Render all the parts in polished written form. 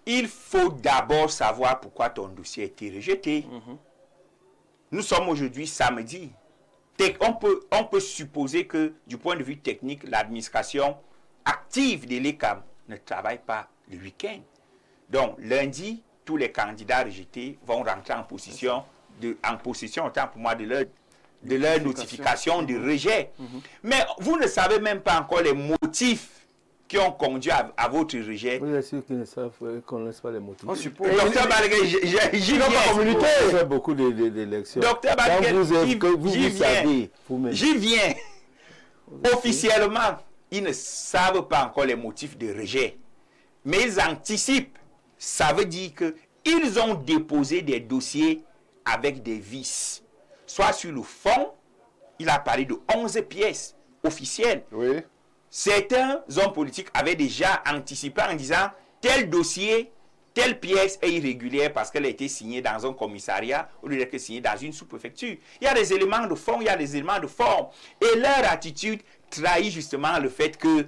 il faut d'abord savoir pourquoi ton dossier a été rejeté. Nous sommes aujourd'hui samedi. On peut supposer que, du point de vue technique, l'administration active de l'ECAM ne travaille pas le week-end. Donc, lundi, tous les candidats rejetés vont rentrer en possession, autant pour moi, de leur notification de rejet. Mais vous ne savez même pas encore les motifs qui ont conduit à votre rejet. Vous êtes sûr qu'ils ne connaissent pas les motifs. On suppose. Docteur Balaguer, j'y viens. On fait beaucoup d'élections. Docteur Balaguer, j'y viens. Officiellement, ils ne savent pas encore les motifs de rejet. Mais ils anticipent. Ça veut dire qu'ils ont déposé des dossiers avec des vices. Soit sur le fond, il a parlé de 11 pièces officielles. Oui. Certains hommes politiques avaient déjà anticipé en disant tel dossier, telle pièce est irrégulière parce qu'elle a été signée dans un commissariat au lieu d'être signée dans une sous-préfecture. Il y a des éléments de fond, il y a des éléments de forme. Et leur attitude trahit justement le fait que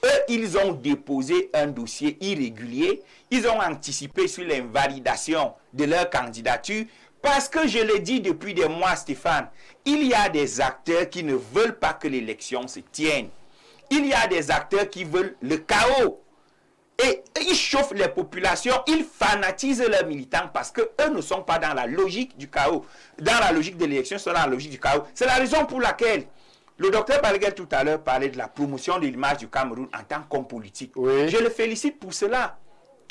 eux, ils ont déposé un dossier irrégulier. Ils ont anticipé sur l'invalidation de leur candidature. Parce que je le dis depuis des mois, Stéphane, il y a des acteurs qui ne veulent pas que l'élection se tienne. Il y a des acteurs qui veulent le chaos. Et ils chauffent les populations, ils fanatisent leurs militants parce qu'eux ne sont pas dans la logique du chaos. Dans la logique de l'élection, ils sont dans la logique du chaos. C'est la raison pour laquelle le docteur Balaguer tout à l'heure parlait de la promotion de l'image du Cameroun en tant qu'homme politique. Oui. Je le félicite pour cela.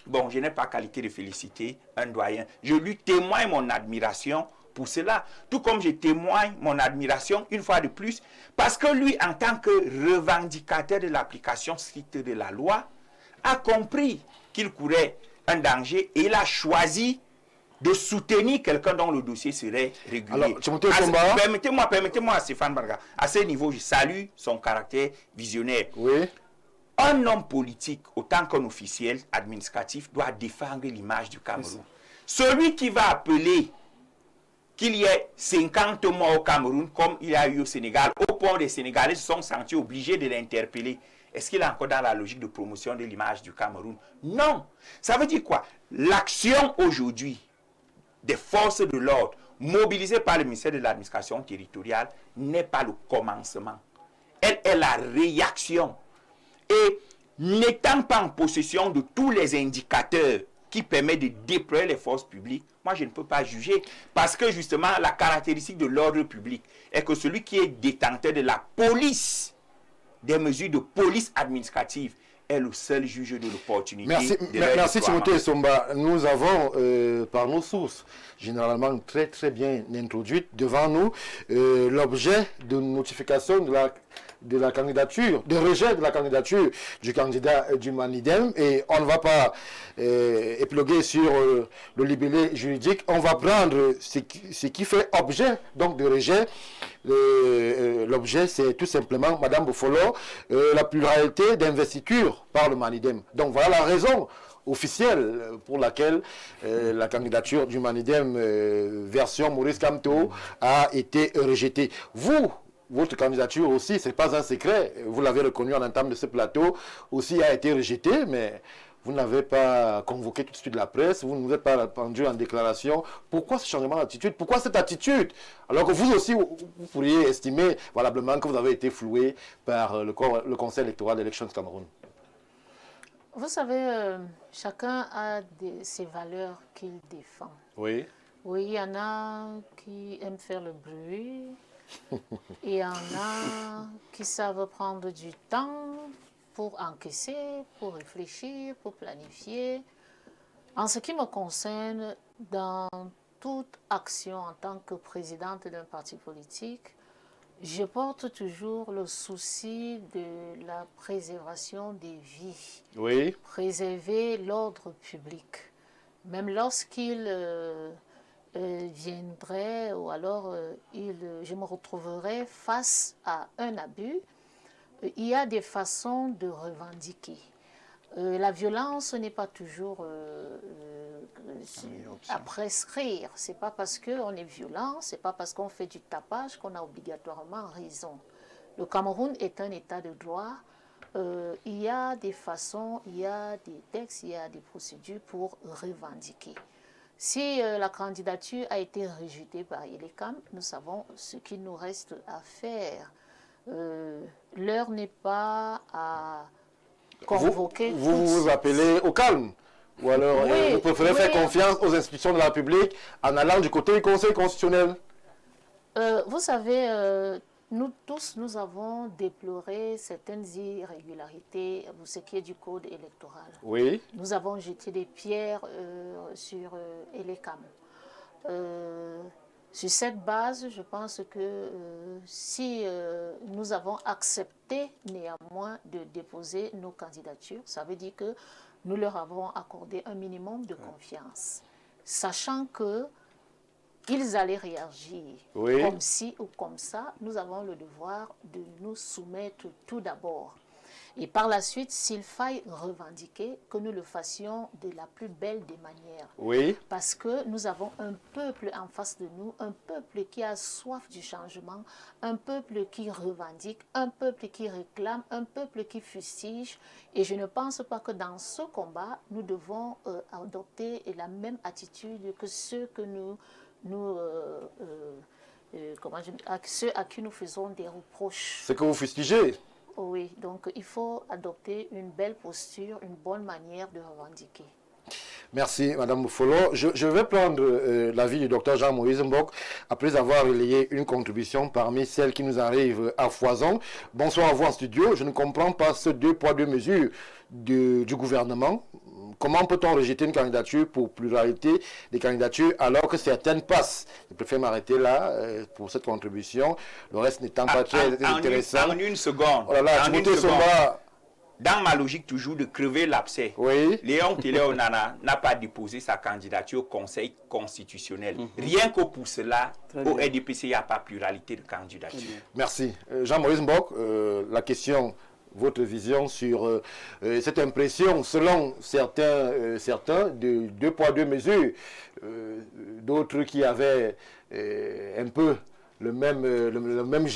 Bon, je n'ai pas qualité de féliciter un doyen. Je lui témoigne mon admiration pour cela. Tout comme je témoigne mon admiration, une fois de plus, parce que lui, en tant que revendicateur de l'application stricte de la loi, a compris qu'il courait un danger et il a choisi de soutenir quelqu'un dont le dossier serait régulier. Alors, permettez-moi, Stéphane Barga, à ce niveau, je salue son caractère visionnaire. Oui. Un homme politique, autant qu'un officiel administratif, doit défendre l'image du Cameroun. Celui qui va appeler qu'il y ait 50 morts au Cameroun, comme il y a eu au Sénégal, au point où les Sénégalais se sont sentis obligés de l'interpeller. Est-ce qu'il est encore dans la logique de promotion de l'image du Cameroun? Non. Ça veut dire quoi? L'action aujourd'hui des forces de l'ordre mobilisées par le ministère de l'administration territoriale n'est pas le commencement. Elle est la réaction. Et n'étant pas en possession de tous les indicateurs qui permettent de déployer les forces publiques, moi je ne peux pas juger. Parce que justement, la caractéristique de l'ordre public est que celui qui est détenteur de la police, des mesures de police administrative, est le seul juge de l'opportunité. Merci Timothée Somba. Nous avons, par nos sources, généralement très très bien introduites devant nous, l'objet de notification de la candidature, de rejet de la candidature du candidat du Manidem, et on ne va pas épiloguer sur le libellé juridique, on va prendre ce qui fait objet donc de rejet. L'objet, c'est tout simplement, Madame Bofolo, la pluralité d'investiture par le Manidem. Donc voilà la raison officielle pour laquelle la candidature du Manidem version Maurice Kamto a été rejetée. Votre candidature aussi, ce n'est pas un secret, vous l'avez reconnu en entame de ce plateau, aussi a été rejetée, mais vous n'avez pas convoqué tout de suite la presse, vous ne vous êtes pas répandu en déclaration. Pourquoi ce changement d'attitude? Pourquoi cette attitude? Alors que vous aussi, vous pourriez estimer valablement que vous avez été floué par le Conseil électoral d'Elections Cameroun. Vous savez, chacun a ses valeurs qu'il défend. Oui. Oui, il y en a qui aiment faire le bruit. Il y en a qui savent prendre du temps pour encaisser, pour réfléchir, pour planifier. En ce qui me concerne, dans toute action en tant que présidente d'un parti politique, je porte toujours le souci de la préservation des vies. Oui. Préserver l'ordre public. Même lorsqu'il viendrait ou alors je me retrouverais face à un abus, il y a des façons de revendiquer. La violence n'est pas toujours à prescrire. Ce n'est pas parce qu'on est violent, ce n'est pas parce qu'on fait du tapage qu'on a obligatoirement raison. Le Cameroun est un état de droit. il y a des façons, il y a des textes, il y a des procédures pour revendiquer. Si la candidature a été rejetée par ILECAM, nous savons ce qu'il nous reste à faire. L'heure n'est pas à convoquer. Vous appelez au calme. Ou alors, Oui, vous préférez faire confiance aux institutions de la République en allant du côté du Conseil constitutionnel? Vous savez, nous tous, nous avons déploré certaines irrégularités pour ce qui est du code électoral. Oui. Nous avons jeté des pierres sur ELECAM. Sur cette base, je pense que si nous avons accepté néanmoins de déposer nos candidatures, ça veut dire que nous leur avons accordé un minimum de confiance, sachant que ils allaient réagir comme ci ou comme ça. Nous avons le devoir de nous soumettre tout d'abord. Et par la suite, s'il faille revendiquer, que nous le fassions de la plus belle des manières. Oui. Parce que nous avons un peuple en face de nous, un peuple qui a soif du changement, un peuple qui revendique, un peuple qui réclame, un peuple qui fustige. Et je ne pense pas que dans ce combat, nous devons adopter la même attitude que ceux que ceux à qui nous faisons des reproches. Ce que vous fustigez. Oui, donc il faut adopter une belle posture, une bonne manière de revendiquer. Merci, Madame Moufolo. Je vais prendre l'avis du docteur Jean-Moïse Mbok après avoir relayé une contribution parmi celles qui nous arrivent à foison. Bonsoir à vous en studio. Je ne comprends pas ce 2 poids 2 mesures du gouvernement. Comment peut-on rejeter une candidature pour pluralité des candidatures alors que certaines passent? Je préfère m'arrêter là pour cette contribution. Le reste n'étant pas très intéressant. En une seconde. Oh là là, Timothée Somba. Dans ma logique toujours de crever l'abcès, Léon Télé-Onana n'a pas déposé sa candidature au Conseil constitutionnel. Rien que pour cela, au RDPC, il n'y a pas pluralité de candidature. Merci. Jean-Maurice Mbok, la question, votre vision sur cette impression, selon certains, de 2 poids 2 mesures, d'autres qui avaient un peu le même geste.